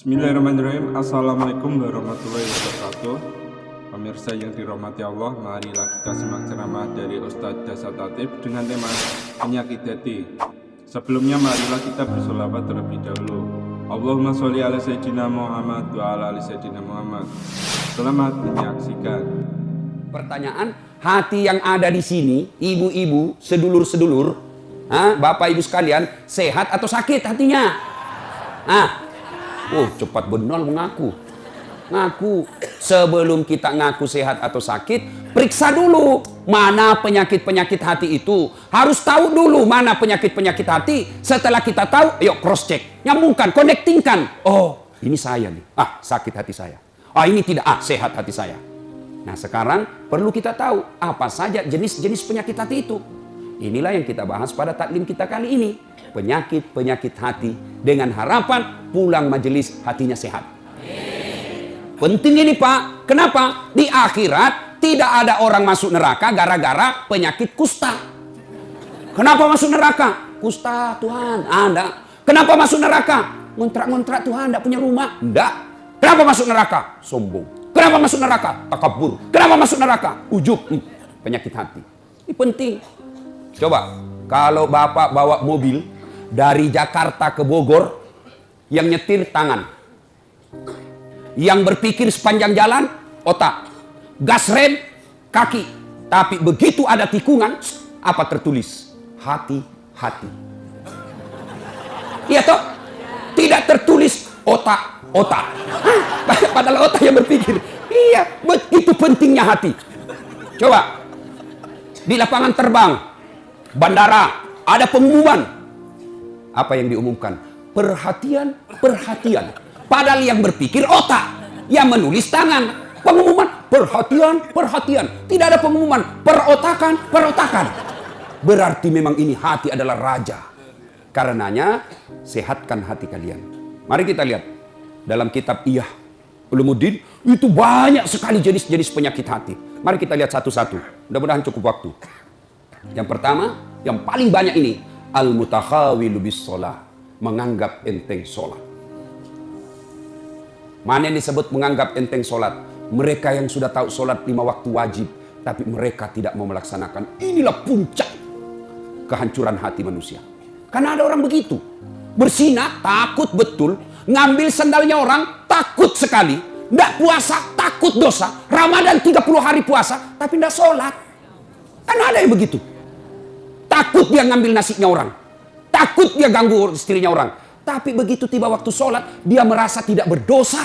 Bismillahirrahmanirrahim. Assalamualaikum warahmatullahi wabarakatuh. Pemirsa yang dirahmati Allah, marilah kita simak ceramah dari Ustadz Dasat Tatib dengan tema penyakit hati. Sebelumnya marilah kita bersolawat terlebih dahulu. Allahumma sholli ala sayyidina Muhammad wa ala ali sayyidina Muhammad. Selamat menyaksikan. Pertanyaan, hati yang ada di sini, ibu-ibu, sedulur-sedulur, bapak ibu sekalian, sehat atau sakit hatinya? Cepat benar mengaku. Ngaku. Sebelum kita ngaku sehat atau sakit, periksa dulu mana penyakit-penyakit hati itu. Harus tahu dulu mana penyakit-penyakit hati. Setelah kita tahu, yuk cross check, nyambungkan, connectingkan. Oh, ini saya nih. Sakit hati saya. Ini tidak. Sehat hati saya. Nah, sekarang perlu kita tahu apa saja jenis-jenis penyakit hati itu. Inilah yang kita bahas pada taklim kita kali ini. Penyakit-penyakit hati dengan harapan pulang majelis hatinya sehat. Penting ini Pak. Kenapa? Di akhirat tidak ada orang masuk neraka gara-gara penyakit kusta. Kenapa masuk neraka? Kusta Tuhan. Enggak. Kenapa masuk neraka? Ngontrak-ngontrak Tuhan, enggak punya rumah. Enggak. Kenapa masuk neraka? Sombong. Kenapa masuk neraka? Takabur. Kenapa masuk neraka? Ujub. Penyakit hati. Ini penting. Coba, kalau Bapak bawa mobil dari Jakarta ke Bogor, yang nyetir tangan, yang berpikir sepanjang jalan otak, gas rem kaki. Tapi begitu ada tikungan, apa tertulis? Hati-hati. Iya toh? Tidak tertulis otak. Padahal otak yang berpikir. Iya, begitu pentingnya hati. Coba di lapangan terbang, bandara, ada pengumuman. Apa yang diumumkan? Perhatian. Padahal yang berpikir otak, yang menulis tangan. Pengumuman perhatian. Tidak ada pengumuman perotakan. Berarti memang ini hati adalah raja. Karenanya sehatkan hati kalian. Mari kita lihat dalam kitab Ihya Ulumuddin, itu banyak sekali jenis-jenis penyakit hati. Mari kita lihat satu-satu. Mudah-mudahan cukup waktu. Yang pertama, yang paling banyak ini, al-mutakhawilu bis-shalah, menganggap enteng sholat. Mana yang disebut menganggap enteng sholat? Mereka yang sudah tahu sholat 5 waktu wajib, tapi mereka tidak mau melaksanakan. Inilah puncak kehancuran hati manusia. Karena ada orang begitu. Bersinah, takut betul. Ngambil sandalnya orang, takut sekali. Nggak puasa, takut dosa. Ramadan 30 hari puasa, tapi nggak sholat. Kan ada yang begitu. Takut dia ngambil nasinya orang. Takut dia ganggu istrinya orang. Tapi begitu tiba waktu sholat, dia merasa tidak berdosa.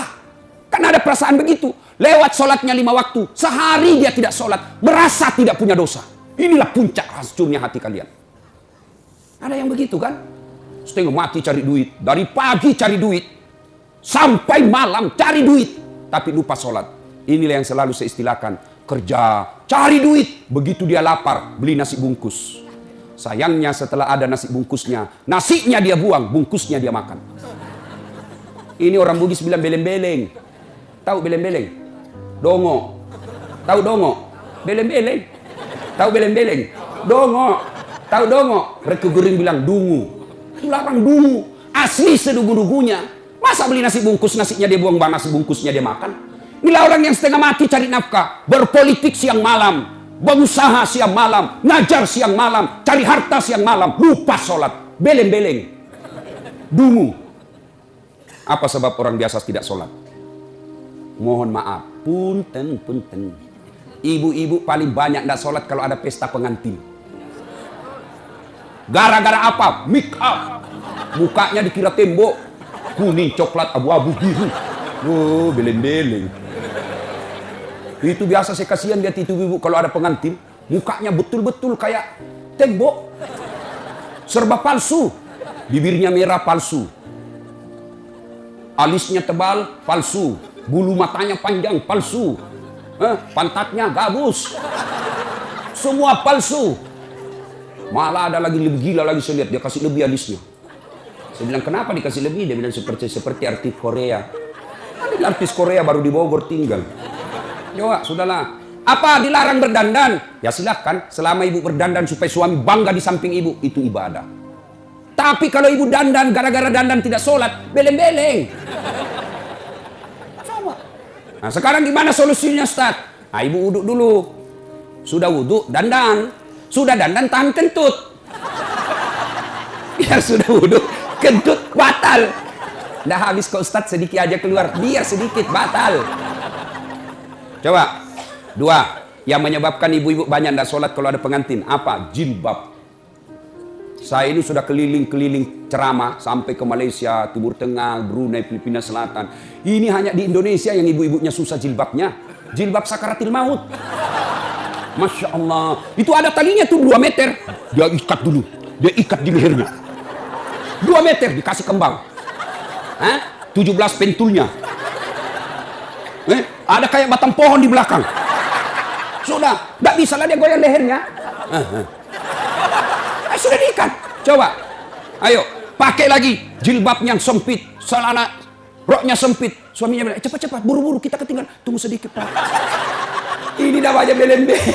Kan ada perasaan begitu. Lewat sholatnya 5 waktu. Sehari dia tidak sholat. Merasa tidak punya dosa. Inilah puncak hancurnya hati kalian. Ada yang begitu kan? Setengah mati cari duit. Dari pagi cari duit. Sampai malam cari duit. Tapi lupa sholat. Inilah yang selalu saya istilahkan. Kerja, cari duit. Begitu dia lapar, beli nasi bungkus. Sayangnya setelah ada nasi bungkusnya, nasinya dia buang, bungkusnya dia makan. Ini orang Bugis bilang beleng-beleng. Tahu beleng-beleng? Dongo. Tahu dongo? Beleng-beleng. Tahu beleng-beleng? Dongo. Tahu dongo? Mereka Guring bilang dungu. Itu larang dungu. Asli sedugu-dugunya. Masa beli nasi bungkus, nasinya dia buang, nasi bungkusnya dia makan? Inilah orang yang setengah mati cari nafkah. Berpolitik siang malam. Berusaha siang malam, ngajar siang malam, cari harta siang malam, lupa sholat, beleng-beleng, dungu. Apa sebab orang biasa tidak sholat? Mohon maaf, punten. Ibu-ibu paling banyak tidak sholat kalau ada pesta pengantin. Gara-gara apa? Make up. Mukanya dikira tembok, kuning, coklat, abu-abu, biru. Beleng-beleng. Itu biasa saya kasihan lihat itu ibu kalau ada pengantin, mukanya betul-betul kayak tembok. Serba palsu. Bibirnya merah palsu. Alisnya tebal palsu. Bulu matanya panjang palsu. Pantatnya gabus. Semua palsu. Malah ada lagi lebih gila lagi saya lihat, dia kasih lebih alisnya. Saya bilang kenapa dikasih lebih? Dia bilang seperti artis Korea. Ada artis Korea baru di Bogor tinggal. Coba, sudahlah. Apa dilarang berdandan? Ya silahkan, selama ibu berdandan supaya suami bangga di samping ibu, itu ibadah. Tapi kalau ibu dandan, gara-gara dandan tidak sholat, beleng-beleng. Nah, sekarang gimana solusinya, Ustaz? Nah, ibu wudhu dulu. Sudah wudhu, dandan. Sudah dandan, tahan kentut. Ya sudah wudhu, kentut batal. Dah habis ke Ustaz, sedikit aja keluar. Biar sedikit, batal. Coba. 2. Yang menyebabkan ibu-ibu banyak tidak sholat kalau ada pengantin. Apa? Jilbab. Saya ini sudah keliling-keliling ceramah sampai ke Malaysia, Timur Tengah, Brunei, Filipina Selatan. Ini hanya di Indonesia yang ibu-ibunya susah jilbabnya. Jilbab sakaratil maut. Masya Allah. Itu ada talinya tuh 2 meter. Dia ikat dulu. Dia ikat di lehernya. 2 meter dikasih kembang. 17 pentulnya. Ada kayak batang pohon di belakang. Sudah, nggak bisa lah dia goyang lehernya. Sudah diikat. Coba, ayo pakai lagi jilbab yang sempit, celana roknya sempit. Suaminya bilang, cepat-cepat, buru-buru kita ketinggalan. Tunggu sedikit, Pak. Ini namanya belen-belen.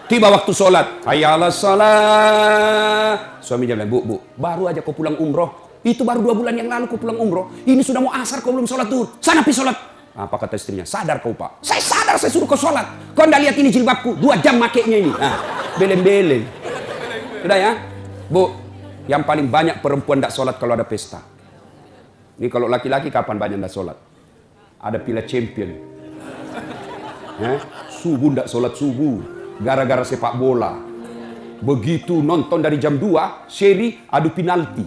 Tiba waktu sholat, hayyalah sholat. Suaminya bilang, bu, baru aja kau pulang umroh. Itu baru 2 bulan yang lalu kau pulang umroh. Ini sudah mau asar kau belum sholat tuh. Sana pi sholat. Apa kata istrinya? Sadar kau, Pak. Saya sadar, saya suruh kau sholat. Kau ndak lihat ini jilbabku, 2 jam makainya ini. Belen-belen. Sudah ya, Bu. Yang paling banyak perempuan ndak sholat kalau ada pesta. Ini kalau laki-laki kapan banyak ndak sholat? Ada Piala Champion. Subuh ndak sholat subuh. Gara-gara sepak bola. Begitu nonton dari jam 2, seri adu penalti.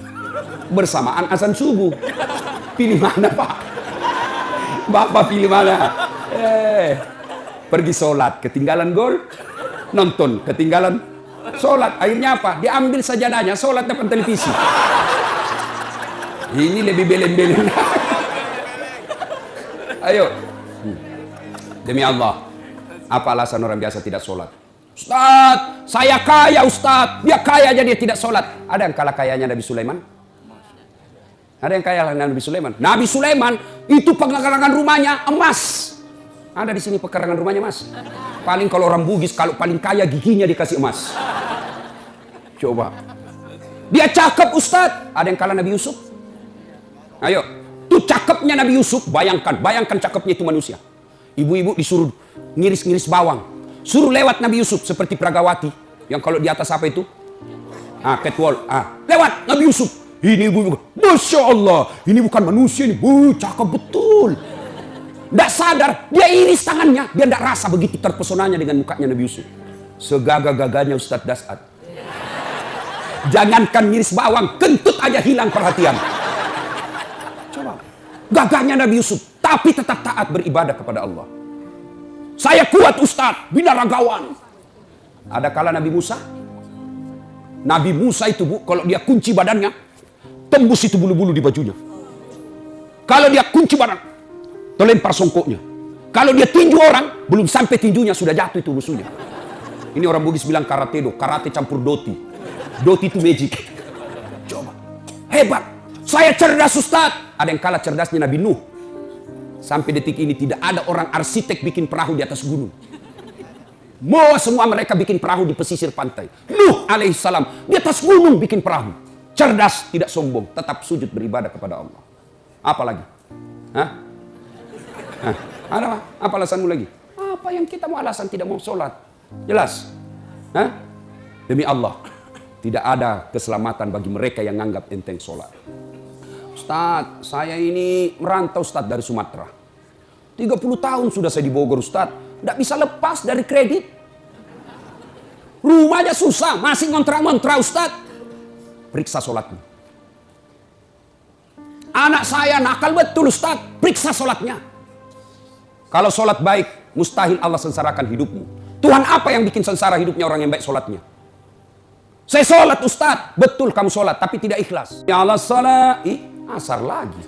Bersamaan azan subuh. Pilih mana, Pak? Bapak pilih mana? Pergi sholat, ketinggalan gol. Nonton, ketinggalan sholat. Akhirnya apa? Diambil sajadahnya, sholat depan televisi. Ini lebih belen-belen. Ayo. Demi Allah. Apa alasan orang biasa tidak sholat? Ustaz, saya kaya Ustaz. Dia kaya aja dia tidak sholat. Ada yang kalah kayanya Nabi Sulaiman? Ada yang kaya Nabi Sulaiman? Nabi Sulaiman itu pekarangan rumahnya emas. Ada di sini pekarangan rumahnya emas. Paling kalau orang Bugis, kalau paling kaya giginya dikasih emas. Coba. Dia cakep Ustaz. Ada yang kalah Nabi Yusuf? Ayo. Tuh cakepnya Nabi Yusuf. Bayangkan cakepnya itu manusia. Ibu-ibu disuruh ngiris-ngiris bawang. Suruh lewat Nabi Yusuf seperti Pragawati. Yang kalau di atas apa itu? Catwalk. Lewat Nabi Yusuf. Ini ibu, Masya Allah, ini bukan manusia ini, cakep betul. Tidak sadar, dia iris tangannya, dia tidak rasa begitu terpesonanya dengan mukanya Nabi Yusuf. Segagah-gagahnya Ustadz Dasat. Jangankan ngiris bawang, kentut aja hilang perhatian. Coba, gagahnya Nabi Yusuf, tapi tetap taat beribadah kepada Allah. Saya kuat Ustadz, binaragawan. Ada kala Nabi Musa? Nabi Musa itu Bu, kalau dia kunci badannya, tembus itu bulu-bulu di bajunya. Kalau dia kunci badan, terlempar songkoknya. Kalau dia tinju orang, belum sampai tinjunya sudah jatuh itu musuhnya. Ini orang Bugis bilang karate do, karate campur doti. Doti itu magic. Coba, hebat. Saya cerdas Ustaz. Ada yang kalah cerdasnya Nabi Nuh. Sampai detik ini tidak ada orang arsitek bikin perahu di atas gunung. Semua mereka bikin perahu di pesisir pantai. Nuh alaihissalam di atas gunung bikin perahu. Cerdas, tidak sombong, tetap sujud beribadah kepada Allah. Apa lagi? Ada apa? Apa alasanmu lagi? Apa yang kita mau alasan tidak mau sholat? Jelas? Demi Allah, tidak ada keselamatan bagi mereka yang menganggap enteng sholat. Ustaz, saya ini merantau Ustaz dari Sumatera. 30 tahun sudah saya di Bogor Ustaz. Tidak bisa lepas dari kredit. Rumahnya susah, masih ngontrak-ngontrak Ustaz. Periksa sholatnya. Anak saya nakal betul Ustaz. Periksa sholatnya. Kalau sholat baik, mustahil Allah sengsarakan hidupmu. Tuhan apa yang bikin sengsara hidupnya orang yang baik sholatnya? Saya sholat Ustaz. Betul kamu sholat, tapi tidak ikhlas. Ya Allah sholat. Asar lagi.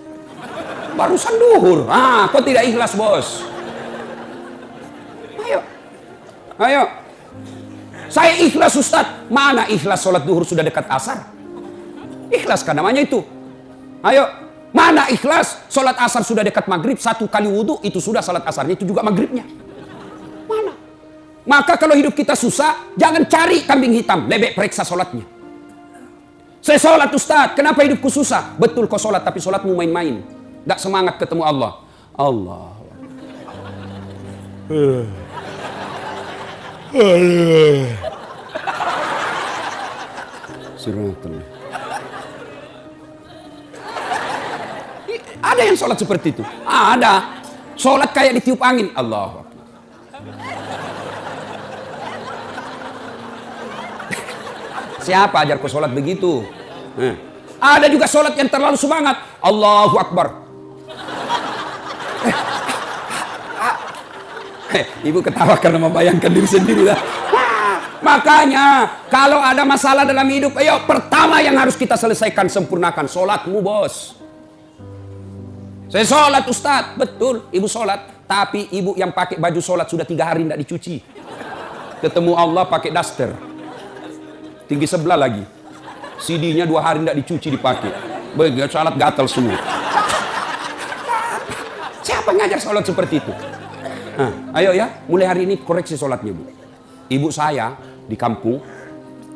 Barusan duhur. Kok tidak ikhlas bos? Ayo. Saya ikhlas Ustaz. Mana ikhlas sholat duhur sudah dekat asar? Ikhlas kan namanya itu. Ayo. Mana ikhlas sholat asar sudah dekat maghrib. 1 kali wudhu itu sudah sholat asarnya. Itu juga maghribnya. Mana? Maka kalau hidup kita susah, jangan cari kambing hitam. Lebih periksa sholatnya. Saya sholat Ustaz. Kenapa hidupku susah? Betul kau sholat. Tapi sholatmu main-main. Tidak semangat ketemu Allah. Allah. Siratul. Ada yang sholat seperti itu? Ada. Sholat kayak ditiup angin. Allah. Siapa ajar kau sholat begitu? Ada juga sholat yang terlalu semangat. Allahu Akbar. Ibu ketawa karena membayangkan diri sendiri lah. Makanya kalau ada masalah dalam hidup, ayo pertama yang harus kita selesaikan, sempurnakan sholatmu, bos. Saya sholat, Ustadz. Betul, ibu sholat. Tapi ibu yang pakai baju sholat sudah 3 hari tidak dicuci. Ketemu Allah pakai daster. Tinggi sebelah lagi. CD-nya 2 hari tidak dicuci dipakai. Begitu sholat gatal semua. Siapa ngajar sholat seperti itu? Ayo ya, mulai hari ini koreksi sholatnya, Bu. Ibu saya di kampung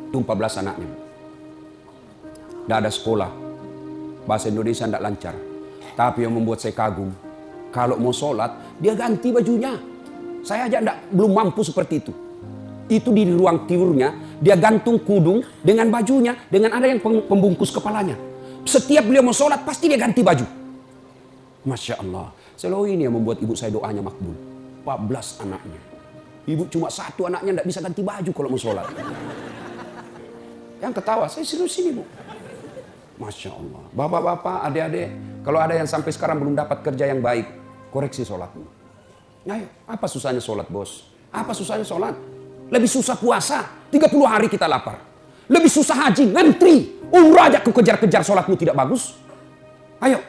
itu 14 anaknya. Tidak ada sekolah. Bahasa Indonesia tidak lancar. Tapi yang membuat saya kagum, kalau mau sholat, dia ganti bajunya. Saya aja belum mampu seperti itu. Itu di ruang tidurnya, dia gantung kudung dengan bajunya, dengan ada yang pembungkus kepalanya. Setiap beliau mau sholat, pasti dia ganti baju. Masya Allah. Selalu ini yang membuat ibu saya doanya makbul. 14 anaknya. Ibu cuma 1 anaknya tidak bisa ganti baju kalau mau sholat. Yang ketawa, saya serius ini, Bu. Masya Allah. Bapak-bapak, adik-adik, kalau ada yang sampai sekarang belum dapat kerja yang baik, koreksi sholatmu. Ayo, apa susahnya sholat, bos? Apa susahnya sholat? Lebih susah puasa, 30 hari kita lapar. Lebih susah haji, ngantri. Umrah aja kejar-kejar sholatmu tidak bagus. Ayo.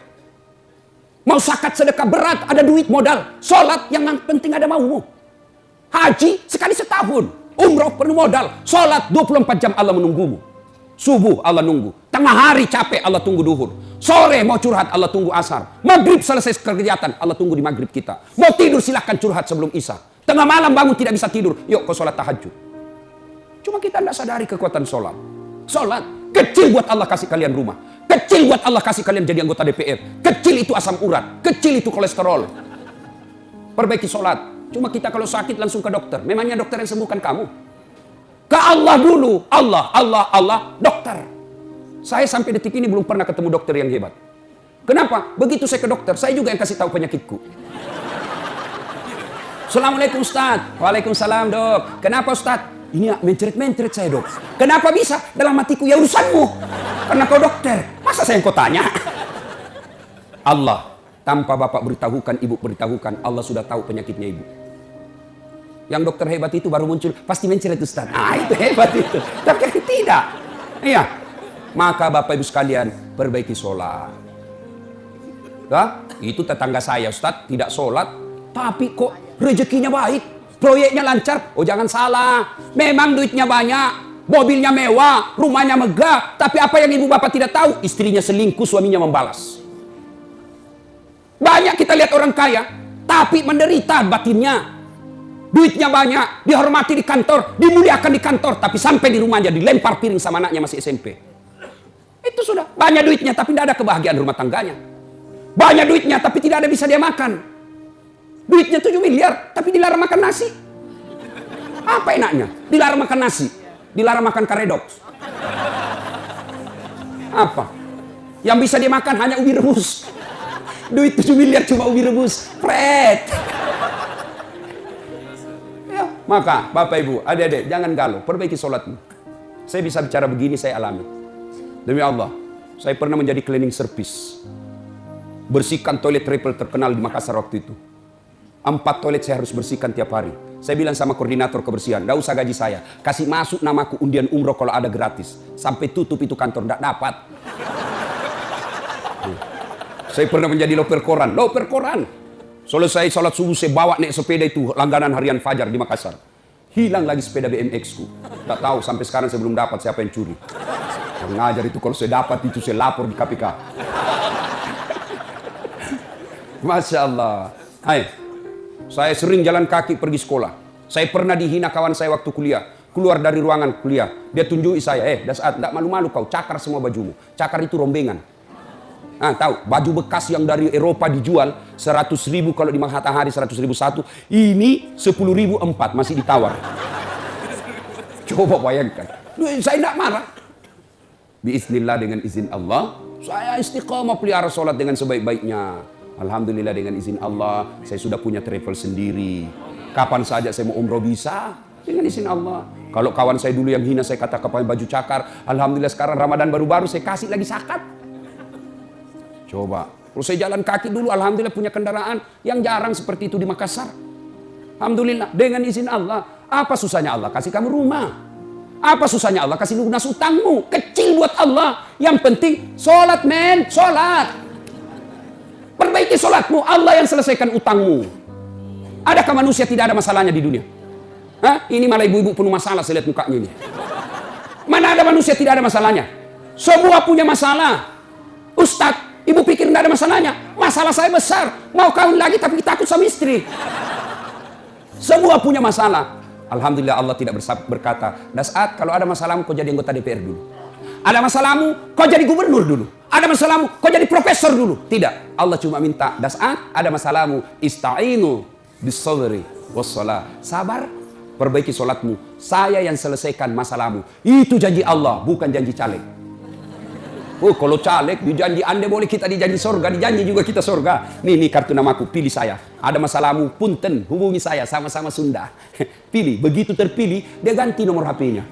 Mau zakat sedekah berat, ada duit modal. Sholat yang penting ada maumu. Haji sekali setahun. Umrah penuh modal. Sholat 24 jam Allah menunggumu. Subuh Allah nunggu. Tengah hari capek Allah tunggu duhur. Sore mau curhat Allah tunggu asar. Maghrib selesai kegiatan Allah tunggu di maghrib kita. Mau tidur silahkan curhat sebelum isya. Tengah malam bangun tidak bisa tidur. Yuk kau sholat tahajud. Cuma kita tidak sadari kekuatan sholat. Sholat kecil buat Allah kasih kalian rumah. Kecil buat Allah kasih kalian jadi anggota DPR. Kecil itu asam urat. Kecil itu kolesterol. Perbaiki sholat. Cuma kita kalau sakit langsung ke dokter. Memangnya dokter yang sembuhkan kamu? Ke Allah dulu. Allah, dokter. Saya sampai detik ini belum pernah ketemu dokter yang hebat. Kenapa? Begitu saya ke dokter, saya juga yang kasih tahu penyakitku. Assalamualaikum Ustaz. Waalaikumsalam dok. Kenapa Ustaz? Ini mencret-mencret saya dok. Kenapa bisa? Dalam hatiku ya urusanmu. Karena kau dokter. Masa saya yang kau tanya? Allah. Tanpa bapak beritahukan, ibu beritahukan, Allah sudah tahu penyakitnya ibu. Yang dokter hebat itu baru muncul, pasti mencret Ustaz. Itu hebat itu. Tapi tidak. Iya. Maka bapak ibu sekalian, perbaiki sholat. Itu tetangga saya Ustaz, tidak sholat. Tapi kok rezekinya baik. Proyeknya lancar. Oh jangan salah. Memang duitnya banyak. Mobilnya mewah. Rumahnya megah. Tapi apa yang ibu bapak tidak tahu? Istrinya selingkuh, suaminya membalas. Banyak kita lihat orang kaya. Tapi menderita batinnya. Duitnya banyak, dihormati di kantor, dimuliakan di kantor, tapi sampai di rumahnya dilempar piring sama anaknya masih SMP. Itu sudah banyak duitnya, tapi tidak ada kebahagiaan rumah tangganya. Banyak duitnya, tapi tidak ada bisa dia makan. Duitnya 7 miliar, tapi dilarang makan nasi. Apa enaknya? Dilarang makan nasi, dilarang makan karedok. Apa? Yang bisa dia makan hanya ubi rebus. Duit 7 miliar cuma ubi rebus. Pret. Maka bapak ibu, adik-adik, jangan galau, perbaiki sholatmu. Saya bisa bicara begini, saya alami. Demi Allah, saya pernah menjadi cleaning service. Bersihkan toilet triple terkenal di Makassar waktu itu. 4 toilet saya harus bersihkan tiap hari. Saya bilang sama koordinator kebersihan, tidak usah gaji saya. Kasih masuk namaku undian umroh kalau ada gratis. Sampai tutup itu kantor, tidak dapat. Saya pernah menjadi loper koran. Selesai sholat subuh saya bawa naik sepeda itu langganan harian Fajar di Makassar. Hilang lagi sepeda BMX ku. Tak tahu sampai sekarang saya belum dapat siapa yang curi. Ngajar itu kalau saya dapat itu saya lapor di KPK. Masya Allah. Hai, saya sering jalan kaki pergi sekolah. Saya pernah dihina kawan saya waktu kuliah. Keluar dari ruangan kuliah, dia tunjuki saya, Dasaat, tidak malu-malu kau, cakar semua bajumu. Cakar itu rombengan. Tahu, baju bekas yang dari Eropa dijual 100.000 kalau di Matahari 100.000 satu. Ini 10.000 4 masih ditawar. Coba bayangkan. Saya tidak marah. Biiznillah, dengan izin Allah, saya istiqamah pelihara sholat dengan sebaik-baiknya. Alhamdulillah dengan izin Allah, saya sudah punya travel sendiri. Kapan saja saya mau umroh bisa, dengan izin Allah. Kalau kawan saya dulu yang hina saya katakan pakai baju cakar, alhamdulillah sekarang Ramadan baru-baru saya kasih lagi zakat. Coba, kalau saya jalan kaki dulu, alhamdulillah punya kendaraan yang jarang seperti itu di Makassar. Alhamdulillah, dengan izin Allah. Apa susahnya Allah kasih kamu rumah? Apa susahnya Allah kasih lunas utangmu? Kecil buat Allah. Yang penting, sholat men, sholat. Perbaiki sholatmu, Allah yang selesaikan utangmu. Adakah manusia tidak ada masalahnya di dunia? Ini malah ibu-ibu penuh masalah, saya lihat mukanya ini. Mana ada manusia tidak ada masalahnya? Semua punya masalah. Ustadz, ibu pikir tidak ada masalahnya? Masalah saya besar. Mau kawin lagi tapi takut sama istri. Semua punya masalah. Alhamdulillah Allah tidak berkata, Das'at, kalau ada masalahmu kau jadi anggota DPR dulu. Ada masalahmu kau jadi gubernur dulu. Ada masalahmu kau jadi profesor dulu. Tidak. Allah cuma minta, Das'at, ada masalahmu, ista'inu bis-sabri was-shalah. Sabar, perbaiki sholatmu. Saya yang selesaikan masalahmu. Itu janji Allah, bukan janji caleg. Kalau caleg dijanji Anda boleh, kita dijanji surga, dijanji juga kita surga. Nih kartu namaku, pilih saya. Ada masalahmu, punten, hubungi saya, sama-sama Sunda. Pilih, begitu terpilih, dia ganti nomor HP-nya.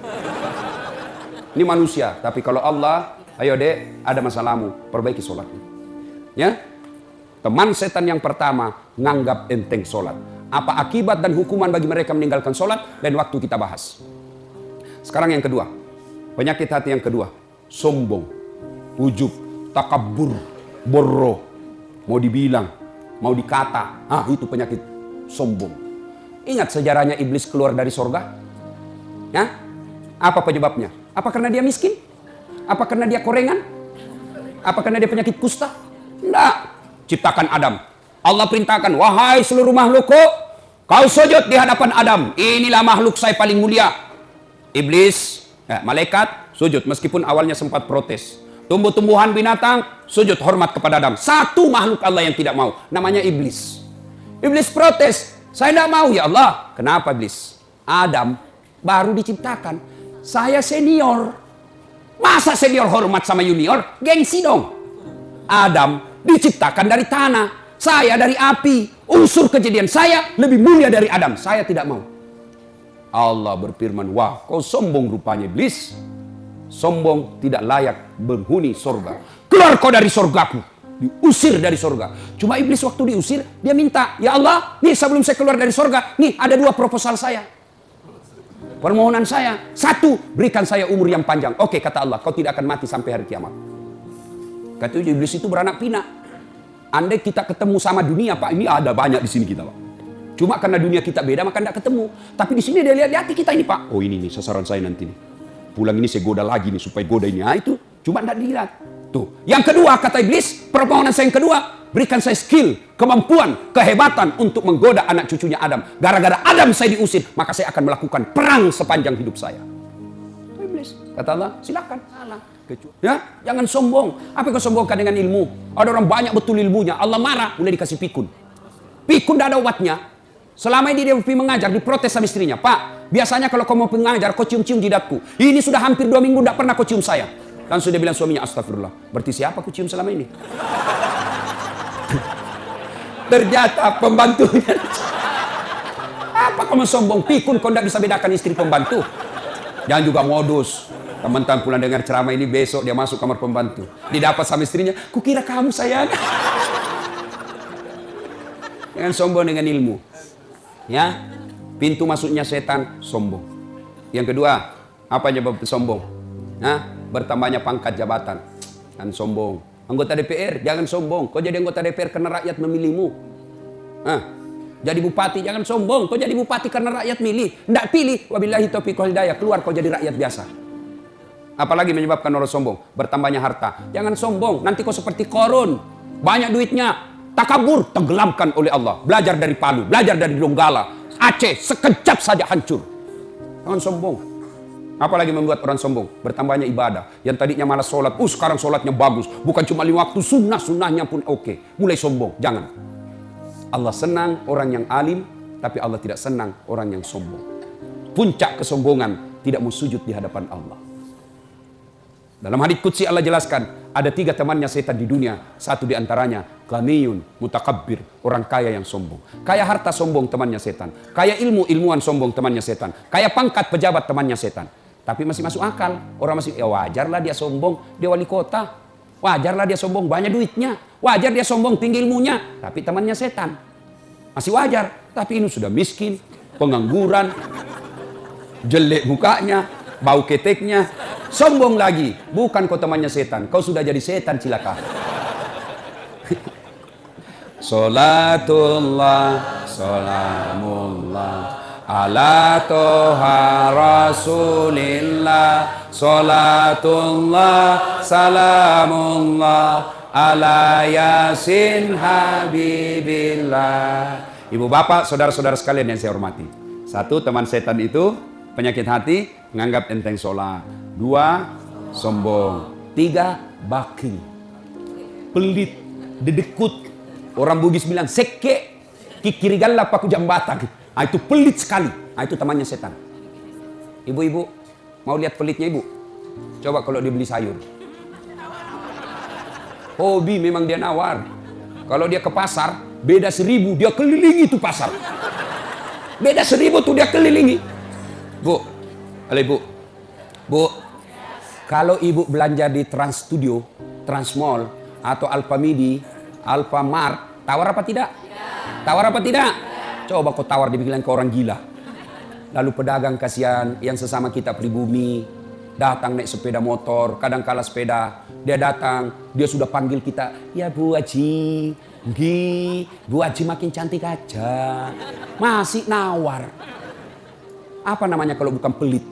Ini manusia, tapi kalau Allah, ayo dek, ada masalahmu, perbaiki sholatmu. Ya, teman setan yang pertama, nganggap enteng sholat. Apa akibat dan hukuman bagi mereka meninggalkan sholat, dan waktu kita bahas. Sekarang yang kedua, penyakit hati yang kedua, sombong. Ujub, takabur, borro, mau dibilang, mau dikata, itu penyakit sombong. Ingat sejarahnya iblis keluar dari sorga? Ya? Apa penyebabnya? Apa karena dia miskin? Apa karena dia korengan? Apa karena dia penyakit kusta? Tidak. Ciptakan Adam. Allah perintahkan, wahai seluruh makhlukku, kau sujud di hadapan Adam. Inilah makhluk saya paling mulia. Iblis, malaikat, sujud meskipun awalnya sempat protes. Tumbuh-tumbuhan binatang, sujud hormat kepada Adam. Satu makhluk Allah yang tidak mau, namanya iblis. Iblis protes, saya tidak mau ya Allah. Kenapa iblis? Adam baru diciptakan, saya senior. Masa senior hormat sama junior? Gengsi dong. Adam diciptakan dari tanah, saya dari api. Unsur kejadian saya lebih mulia dari Adam, saya tidak mau. Allah berfirman, wah kau sombong rupanya iblis. Sombong, tidak layak berhuni sorga. Keluar kau dari sorgaku. Diusir dari sorga. Cuma iblis waktu diusir, dia minta, ya Allah, nih sebelum saya keluar dari sorga, nih ada dua proposal saya. Permohonan saya. Satu, berikan saya umur yang panjang. Oke, kata Allah, kau tidak akan mati sampai hari kiamat. Kata iblis itu beranak pinak. Andai kita ketemu sama dunia, Pak, ini ada banyak di sini kita, Pak. Cuma karena dunia kita beda, maka tidak ketemu. Tapi di sini dia lihat di hati kita ini, Pak. Oh ini nih sasaran saya nanti nih. Pulang ini saya goda lagi nih supaya goda ini. Itu cuma tidak dilihat. Tuh. Yang kedua kata iblis, permohonan saya yang kedua, berikan saya skill, kemampuan, kehebatan untuk menggoda anak cucunya Adam. Gara-gara Adam saya diusir, maka saya akan melakukan perang sepanjang hidup saya. Iblis kata Allah, silakan. Salah. Ya, jangan sombong. Apa yang kau sombongkan dengan ilmu? Ada orang banyak betul ilmunya. Allah marah, mulai dikasih pikun. Pikun tidak ada obatnya. Selama ini dia pergi mengajar, diprotes sama istrinya. Pak, biasanya kalau kau mau mengajar, kau cium-cium jidatku. Ini sudah hampir 2 minggu, tidak pernah kau cium saya. Langsung dia bilang suaminya, astagfirullah. Berarti siapa kau cium selama ini? Ternyata pembantunya. Apa kau sombong? Pikun kau tidak bisa bedakan istri pembantu. Jangan juga modus. Teman-teman pulang dengar ceramah ini, besok dia masuk kamar pembantu. Didapat sama istrinya, kukira kamu sayang. Jangan sombong dengan ilmu. Ya, pintu masuknya setan sombong. Yang kedua, apa penyebab sombong? Bertambahnya pangkat jabatan. Kan sombong. Anggota DPR, jangan sombong. Kau jadi anggota DPR karena rakyat memilihmu. Jadi bupati, jangan sombong. Kau jadi bupati karena rakyat milih. Tidak pilih, wabillahi taufiq wal hidayah. Keluar kau jadi rakyat biasa. Apalagi menyebabkan orang sombong? Bertambahnya harta. Jangan sombong, nanti kau seperti Korun. Banyak duitnya. Takabur, tenggelamkan oleh Allah. Belajar dari Palu, belajar dari Donggala, Aceh, sekejap saja hancur. Jangan sombong. Apalagi membuat orang sombong? Bertambahnya ibadah. Yang tadinya malas sholat, sekarang sholatnya bagus. Bukan cuma 5 waktu, sunnahnya pun oke. Mulai sombong, jangan. Allah senang orang yang alim, tapi Allah tidak senang orang yang sombong. Puncak kesombongan, tidak mau sujud di hadapan Allah. Dalam hadits qudsi Allah jelaskan, ada 3 temannya setan di dunia. Satu di antaranya, ghaniyun, mutakabbir, orang kaya yang sombong. Kaya harta sombong temannya setan. Kaya ilmu, ilmuwan sombong temannya setan. Kaya pangkat pejabat temannya setan. Tapi masih masuk akal. Orang masih, ya wajarlah dia sombong, dia wali kota. Wajarlah dia sombong, banyak duitnya. Wajar dia sombong, tinggi ilmunya. Tapi temannya setan. Masih wajar. Tapi ini sudah miskin, pengangguran, jelek mukanya, bau keteknya. Sombong lagi. Bukan kau temannya setan. Kau sudah jadi setan cilaka. Salatullah, salamullah ala toha rasulillah. Salatullah, salamullah ala yasin habibillah. Ibu bapak, saudara-saudara sekalian yang saya hormati. 1, teman setan itu penyakit hati, menganggap enteng sholat. 2, sombong. 3, bakil, pelit, dedekut. Orang Bugis bilang seke, kikirigalla paku jambatan. Itu pelit sekali. Itu temannya setan. Ibu-ibu, mau lihat pelitnya ibu? Coba kalau dia beli sayur. Hobi memang dia nawar. Kalau dia ke pasar, beda 1000, dia kelilingi tuh pasar. Beda 1000 tuh dia kelilingi. Bu, halo ibu. Bu, kalau ibu belanja di Trans Studio, Trans Mall, atau Alfamidi, Alfamart, tawar apa tidak? Tawar apa tidak? Coba kau tawar, dibilang ke orang gila. Lalu pedagang kasihan yang sesama kita pribumi, datang naik sepeda motor, kadang kala sepeda, dia datang, dia sudah panggil kita, ya Bu Haji, Bu Haji makin cantik aja. Masih nawar. Apa namanya kalau bukan pelit?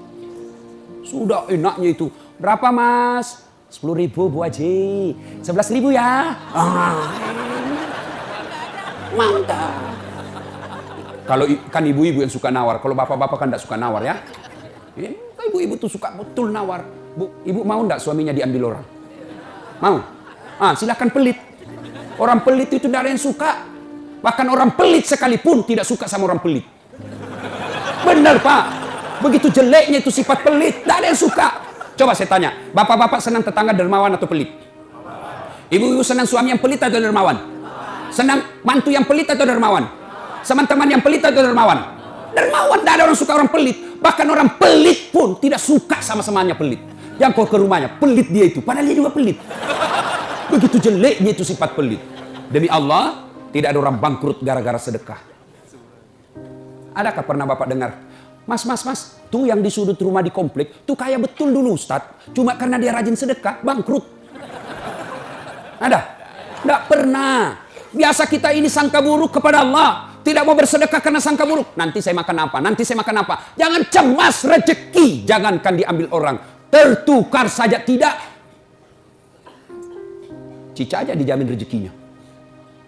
Sudah enaknya itu. Berapa mas? 10.000 Bu Haji. 11.000 ya. Mantap. Kalau kan ibu-ibu yang suka nawar. Kalau bapak-bapak kan tidak suka nawar ya. Ibu-ibu tuh suka betul nawar. Bu, ibu mau enggak suaminya diambil orang? Mau? Silakan pelit. Orang pelit itu tidak ada yang suka. Bahkan orang pelit sekalipun tidak suka sama orang pelit. Benar Pak. Begitu jeleknya itu sifat pelit, tidak ada yang suka. Coba saya tanya, bapak-bapak senang tetangga dermawan atau pelit? Ibu-ibu senang suami yang pelit atau dermawan? Senang mantu yang pelit atau dermawan? Sama teman yang pelit atau dermawan? Dermawan, tidak ada orang suka orang pelit. Bahkan orang pelit pun tidak suka sama semuanya pelit. Yang kau ke rumahnya, pelit dia itu. Padahal dia juga pelit. Begitu jeleknya itu sifat pelit. Demi Allah, tidak ada orang bangkrut gara-gara sedekah. Adakah pernah bapak dengar? Mas, tuh yang di sudut rumah di komplek, tuh kaya betul dulu Ustadz. Cuma karena dia rajin sedekah, bangkrut. Ada? Tidak pernah. Biasa kita ini sangka buruk kepada Allah. Tidak mau bersedekah karena sangka buruk. Nanti saya makan apa? Nanti saya makan apa? Jangan cemas rezeki. Jangankan diambil orang. Tertukar saja tidak. Cica aja dijamin rezekinya.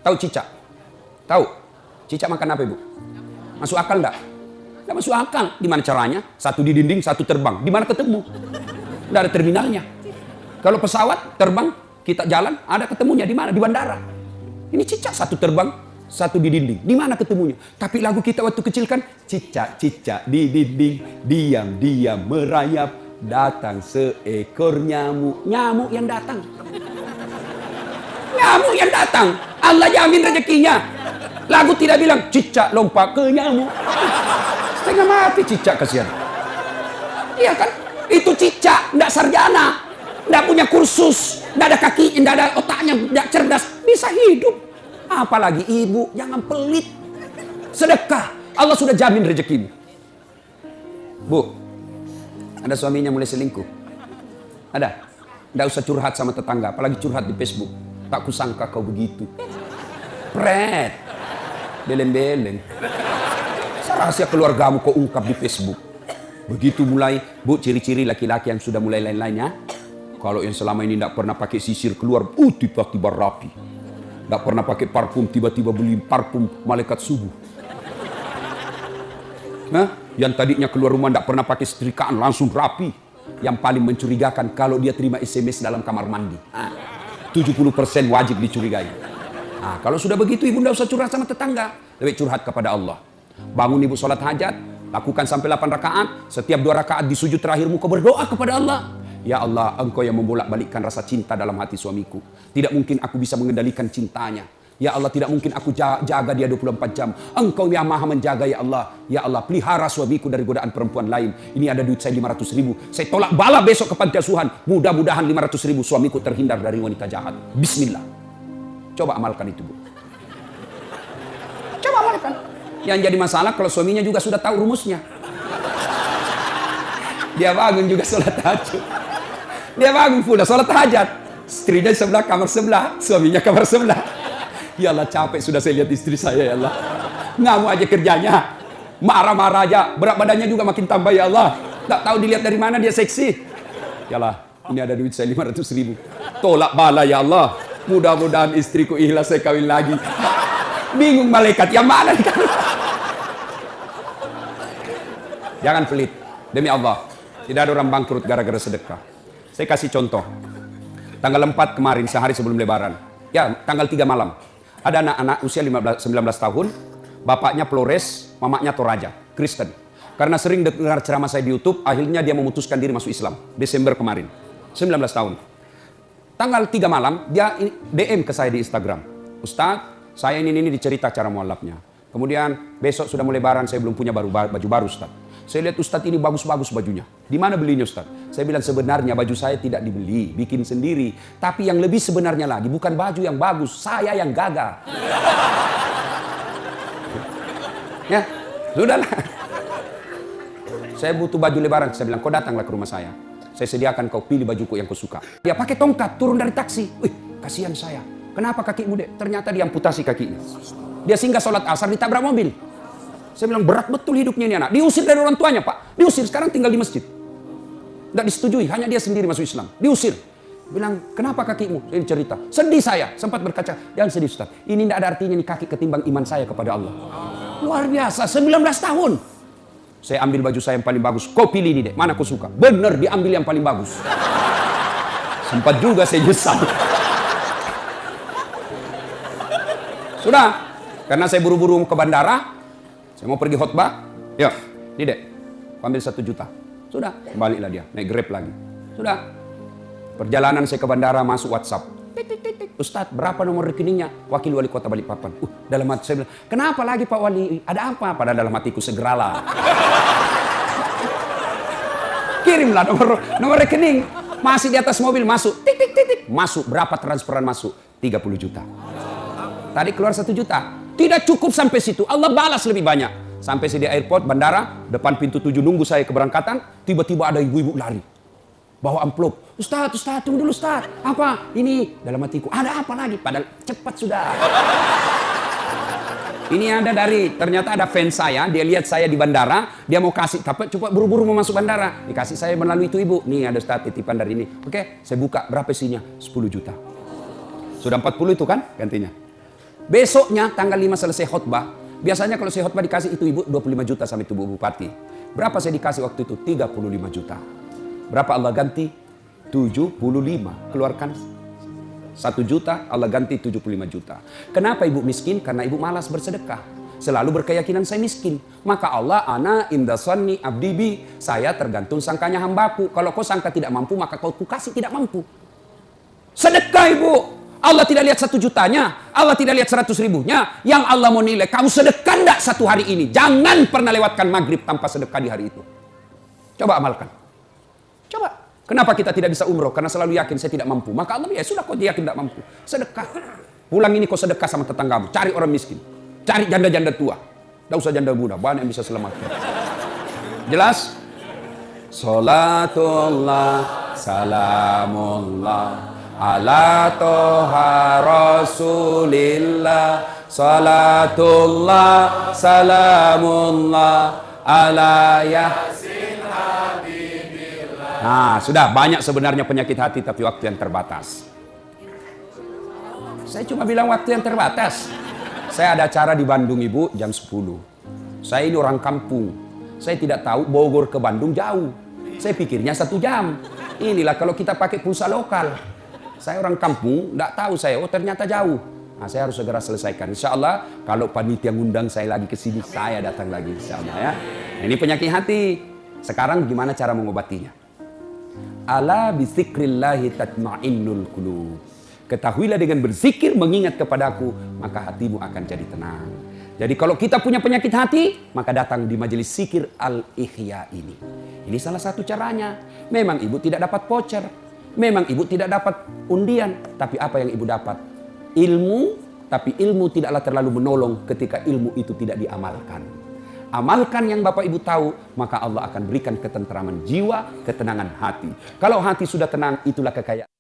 Tahu Cica? Tahu? Cica makan apa ibu? Masuk akal enggak? Enggak masuk akal. Gimana caranya? Satu di dinding, satu terbang. Di mana ketemu? Enggak ada terminalnya. Kalau pesawat terbang, kita jalan, ada ketemunya di mana? Di bandara. Ini Cica satu terbang, satu di dinding. Di mana ketemunya? Tapi lagu kita waktu kecil kan, Cica di dinding, diam-diam merayap, datang seekor nyamuk. Nyamuk yang datang. Nyamuk yang datang. Allah jamin rezekinya. Lagu tidak bilang, Cica lompat ke nyamuk. Setengah mati Cica, kasihan. Iya kan? Itu Cica, tidak sarjana. Tidak punya kursus. Tidak ada kaki, tidak ada otaknya, tidak cerdas. Bisa hidup. Apalagi ibu, jangan pelit. Sedekah. Allah sudah jamin rezekimu. Bu, ada suaminya mulai selingkuh? Ada? Tidak usah curhat sama tetangga, apalagi curhat di Facebook. Tak kusangka kau begitu. Pret. Beleng-beleng. Rahasia keluargamu kau ungkap di Facebook. Begitu mulai, Bu, ciri-ciri laki-laki yang sudah mulai lain-lainnya. Kalau yang selama ini tidak pernah pakai sisir keluar, tiba-tiba rapi. Tidak pernah pakai parfum, tiba-tiba beli parfum malaikat subuh. Yang tadinya keluar rumah tidak pernah pakai setrikaan, langsung rapi. Yang paling mencurigakan kalau dia terima SMS dalam kamar mandi. 70% wajib dicurigai. Nah, kalau sudah begitu ibu tidak usah curhat sama tetangga. Lebih curhat kepada Allah. Bangun ibu sholat hajat, lakukan sampai 8 rakaat. Setiap 2 rakaat di sujud terakhirmu kau berdoa kepada Allah. Ya Allah, engkau yang membolak-balikkan rasa cinta dalam hati suamiku. Tidak mungkin aku bisa mengendalikan cintanya. Ya Allah, tidak mungkin aku jaga dia 24 jam. Engkau yang maha menjaga ya Allah. Ya Allah, pelihara suamiku dari godaan perempuan lain. Ini ada duit saya 500 ribu. Saya tolak bala besok ke panti asuhan. Mudah-mudahan 500 ribu suamiku terhindar dari wanita jahat. Bismillah. Coba amalkan itu, Bu. Coba amalkan. Yang jadi masalah kalau suaminya juga sudah tahu rumusnya. Dia bangun juga sholat tahajud. Dia bangun pula sholat hajat. Istrinya sebelah, kamar sebelah. Suaminya kamar sebelah. Ya Allah, capek sudah saya lihat istri saya ya Allah. Ngamuk aja kerjanya. Marah-marah aja. Berat badannya juga makin tambah ya Allah. Tak tahu dilihat dari mana dia seksi. Ya Allah, ini ada duit saya 500 ribu. Tolak bala ya Allah. Mudah-mudahan istriku ikhlas saya kawin lagi. Bingung malaikat yang mana? Jangan pelit. Demi Allah. Tidak ada orang bangkrut gara-gara sedekah. Saya kasih contoh. Tanggal 4 kemarin, sehari sebelum lebaran. Ya, tanggal 3 malam. Ada anak-anak usia 19 tahun. Bapaknya Flores, mamanya Toraja, Kristen. Karena sering dengar ceramah saya di YouTube, akhirnya dia memutuskan diri masuk Islam. Desember kemarin. 19 tahun. Tanggal 3 malam, dia DM ke saya di Instagram. Ustadz, saya ini dicerita cara mualafnya. Kemudian besok sudah mulai lebaran, saya belum punya baju baru Ustadz. Saya lihat Ustadz ini bagus-bagus bajunya. Di mana belinya Ustadz? Saya bilang sebenarnya baju saya tidak dibeli, bikin sendiri. Tapi yang lebih sebenarnya lagi, bukan baju yang bagus, saya yang gagal. Ya, sudahlah. Saya butuh baju lebaran. Saya bilang, kau datanglah ke rumah saya. Saya sediakan kau pilih bajuku yang kau suka. Dia pakai tongkat, turun dari taksi. Wih, kasihan saya. Kenapa kakimu, Dek? Ternyata diamputasi kakinya. Dia singgah sholat asar, ditabrak mobil. Saya bilang, berat betul hidupnya ini anak. Diusir dari orang tuanya, Pak. Diusir, sekarang tinggal di masjid. Tidak disetujui, hanya dia sendiri masuk Islam. Diusir. Bilang, kenapa kakimu? Saya cerita. Sedih saya, sempat berkaca. Jangan sedih, Ustaz. Ini tidak ada artinya nih kaki ketimbang iman saya kepada Allah. Luar biasa, 19 tahun. Saya ambil baju saya yang paling bagus. Kau pilih ini, Dek. Mana kau suka? Bener, diambil yang paling bagus. Sempat juga saya nyesal. Sudah. Karena saya buru-buru ke bandara. Saya mau pergi khotbah. Ya, ini Dek. Ambil 1 juta. Sudah. Baliklah dia. Naik Grab lagi. Sudah. Perjalanan saya ke bandara masuk WhatsApp. Ustadz, berapa nomor rekeningnya? Wakil Wali Kota Balikpapan. Dalam hati saya bilang, kenapa lagi Pak Wali? Ada apa? Padahal dalam hatiku segeralah. Kirimlah nomor rekening. Masih di atas mobil, masuk. Tik, tik, tik, tik. Masuk. Berapa transferan masuk? 30 juta. Tadi keluar 1 juta. Tidak cukup sampai situ. Allah balas lebih banyak. Sampai saya di airport, bandara, depan pintu 7 nunggu saya keberangkatan. Tiba-tiba ada ibu-ibu lari. Bawa amplop. Ustadz, tunggu dulu Ustadz. Apa? Ini dalam hatiku. Ada apa lagi? Padahal cepat sudah. Ini ada ternyata ada fans saya. Dia lihat saya di bandara. Dia mau kasih. Tapi coba buru-buru mau masuk bandara. Dikasih saya melalui itu ibu. Nih ada Ustadz titipan dari ini. Oke, saya buka. Berapa isinya? 10 juta. Sudah 40 itu kan gantinya. Besoknya tanggal 5 selesai khotbah. Biasanya kalau saya khotbah dikasih itu ibu 25 juta sama itu Bu Bupati. Berapa saya dikasih waktu itu? 35 juta. Berapa Allah ganti? 75. Keluarkan 1 juta, Allah ganti 75 juta. Kenapa ibu miskin? Karena ibu malas bersedekah. Selalu berkeyakinan saya miskin. Maka Allah, ana inda sanni abdibi. Saya tergantung sangkanya hambaku. Kalau kau sangka tidak mampu, maka kau kasih tidak mampu. Sedekah ibu. Allah tidak lihat 1 jutanya. Allah tidak lihat 100 ribunya. Yang Allah mau nilai, kamu sedekah enggak 1 hari ini. Jangan pernah lewatkan maghrib tanpa sedekah di hari itu. Coba amalkan. Coba. Kenapa kita tidak bisa umroh? Karena selalu yakin saya tidak mampu. Maka Allah, ya sudah kau yakin tidak mampu. Sedekah. Pulang ini kau sedekah sama tetanggamu. Cari orang miskin. Cari janda-janda tua. Tidak usah janda muda. Banyak yang bisa selamatkan. Jelas? Salatullah, salamullah. Ala toha rasulillah. Salatullah, salamullah. Ala yasin habibillah. Nah, sudah banyak sebenarnya penyakit hati, tapi waktu yang terbatas. Saya cuma bilang waktu yang terbatas. Saya ada acara di Bandung ibu jam 10. Saya ini orang kampung. Saya tidak tahu Bogor ke Bandung jauh. Saya pikirnya 1 jam. Inilah kalau kita pakai pulsa lokal. Saya orang kampung, tidak tahu saya, oh ternyata jauh. Nah, saya harus segera selesaikan. Insya Allah, kalau panitia ngundang saya lagi ke sini, saya datang lagi. Insya Allah ya. Nah, ini penyakit hati. Sekarang gimana cara mengobatinya? Ala bizikrillahi tatma'innul qulub. Ketahuilah dengan berzikir mengingat kepadaku, maka hatimu akan jadi tenang. Jadi kalau kita punya penyakit hati, maka datang di majelis zikir Al-Ihya ini. Ini salah satu caranya. Memang ibu tidak dapat voucher. Memang ibu tidak dapat undian. Tapi apa yang ibu dapat? Ilmu, tapi ilmu tidaklah terlalu menolong ketika ilmu itu tidak diamalkan. Amalkan yang Bapak Ibu tahu, maka Allah akan berikan ketentraman jiwa, ketenangan hati. Kalau hati sudah tenang, itulah kekayaan.